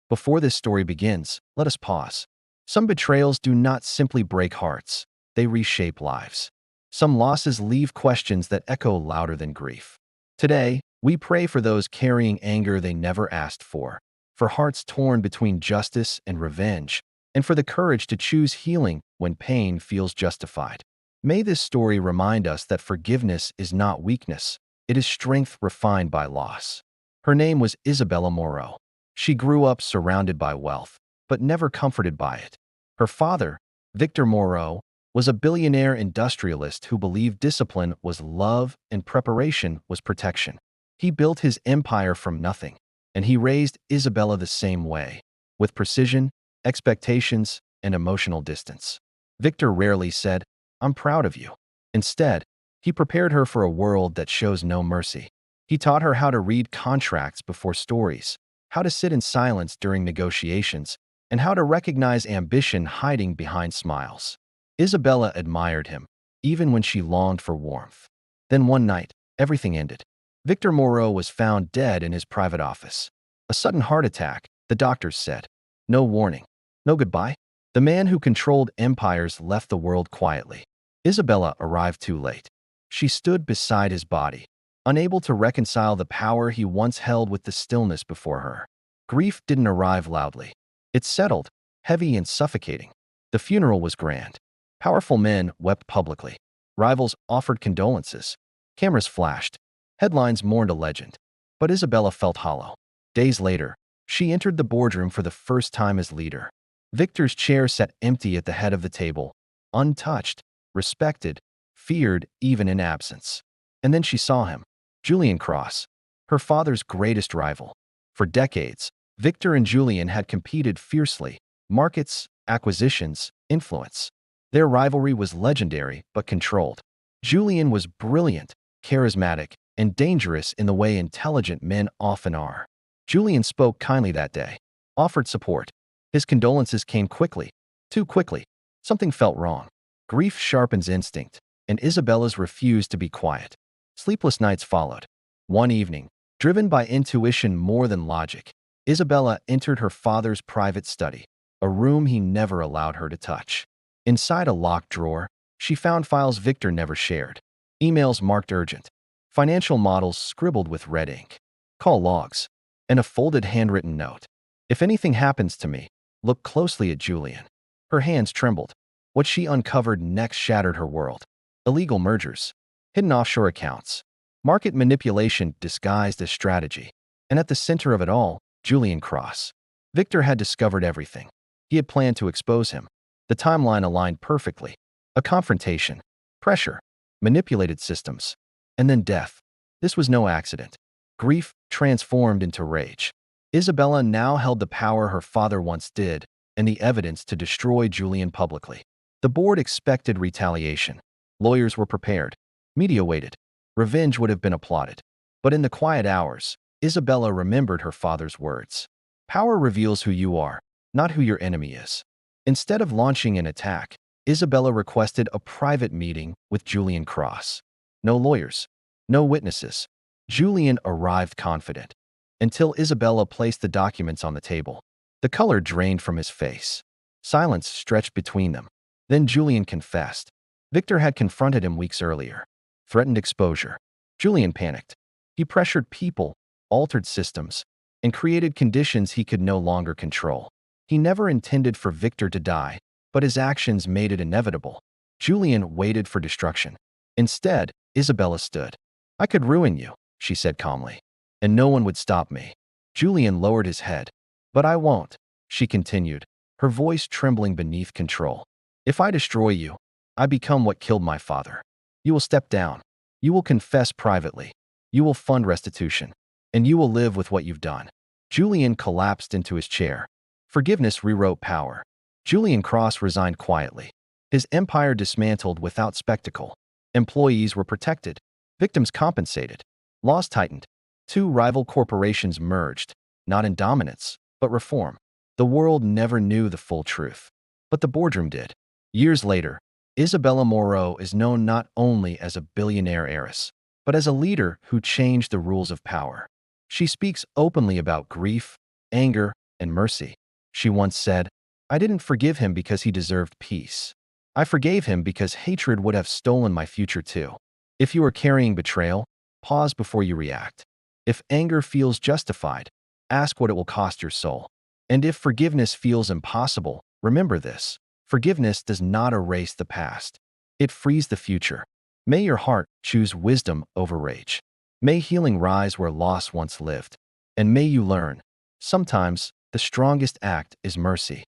Before this story begins, let us pause. Some betrayals do not simply break hearts, they reshape lives. Some losses leave questions that echo louder than grief. Today, we pray for those carrying anger they never asked for hearts torn between justice and revenge, and for the courage to choose healing when pain feels justified. May this story remind us that forgiveness is not weakness, it is strength refined by loss. Her name was Isabella Moreau. She grew up surrounded by wealth, but never comforted by it. Her father, Victor Moreau, was a billionaire industrialist who believed discipline was love and preparation was protection. He built his empire from nothing, and he raised Isabella the same way, with precision, expectations, and emotional distance. Victor rarely said, "I'm proud of you." Instead, he prepared her for a world that shows no mercy. He taught her how to read contracts before stories, how to sit in silence during negotiations, and how to recognize ambition hiding behind smiles. Isabella admired him, even when she longed for warmth. Then one night, everything ended. Victor Moreau was found dead in his private office. A sudden heart attack, the doctors said. No warning, no goodbye. The man who controlled empires left the world quietly. Isabella arrived too late. She stood beside his body, unable to reconcile the power he once held with the stillness before her. Grief didn't arrive loudly. It settled, heavy and suffocating. The funeral was grand. Powerful men wept publicly. Rivals offered condolences. Cameras flashed. Headlines mourned a legend. But Isabella felt hollow. Days later, she entered the boardroom for the first time as leader. Victor's chair sat empty at the head of the table, untouched, respected, feared even in absence. And then she saw him, Julian Cross, her father's greatest rival. For decades, Victor and Julian had competed fiercely, markets, acquisitions, influence. Their rivalry was legendary but controlled. Julian was brilliant, charismatic, and dangerous in the way intelligent men often are. Julian spoke kindly that day, offered support. His condolences came quickly, too quickly. Something felt wrong. Grief sharpens instinct, and Isabella's refused to be quiet. Sleepless nights followed. One evening, driven by intuition more than logic, Isabella entered her father's private study, a room he never allowed her to touch. Inside a locked drawer, she found files Victor never shared, emails marked urgent, financial models scribbled with red ink, call logs, and a folded handwritten note. If anything happens to me, look closely at Julian. Her hands trembled. What she uncovered next shattered her world. Illegal mergers, hidden offshore accounts, market manipulation disguised as strategy. And at the center of it all, Julian Cross. Victor had discovered everything. He had planned to expose him. The timeline aligned perfectly. A confrontation, pressure, manipulated systems, and then death. This was no accident. Grief transformed into rage. Isabella now held the power her father once did, and the evidence to destroy Julian publicly. The board expected retaliation. Lawyers were prepared. Media waited. Revenge would have been applauded. But in the quiet hours, Isabella remembered her father's words. Power reveals who you are, not who your enemy is. Instead of launching an attack, Isabella requested a private meeting with Julian Cross. No lawyers, no witnesses. Julian arrived confident, until Isabella placed the documents on the table. The color drained from his face. Silence stretched between them. Then Julian confessed. Victor had confronted him weeks earlier, threatened exposure. Julian panicked. He pressured people, altered systems, and created conditions he could no longer control. He never intended for Victor to die, but his actions made it inevitable. Julian waited for destruction. Instead, Isabella stood. I could ruin you, she said calmly, and no one would stop me. Julian lowered his head. But I won't, she continued, her voice trembling beneath control. If I destroy you, I become what killed my father. You will step down. You will confess privately. You will fund restitution. And you will live with what you've done. Julian collapsed into his chair. Forgiveness rewrote power. Julian Cross resigned quietly. His empire dismantled without spectacle. Employees were protected. Victims compensated. Laws tightened. Two rival corporations merged, not in dominance, but reform. The world never knew the full truth. But the boardroom did. Years later, Isabella Moreau is known not only as a billionaire heiress, but as a leader who changed the rules of power. She speaks openly about grief, anger, and mercy. She once said, "I didn't forgive him because he deserved peace. I forgave him because hatred would have stolen my future too." If you are carrying betrayal, pause before you react. If anger feels justified, ask what it will cost your soul. And if forgiveness feels impossible, remember this: forgiveness does not erase the past. It frees the future. May your heart choose wisdom over rage. May healing rise where loss once lived. And may you learn, sometimes the strongest act is mercy.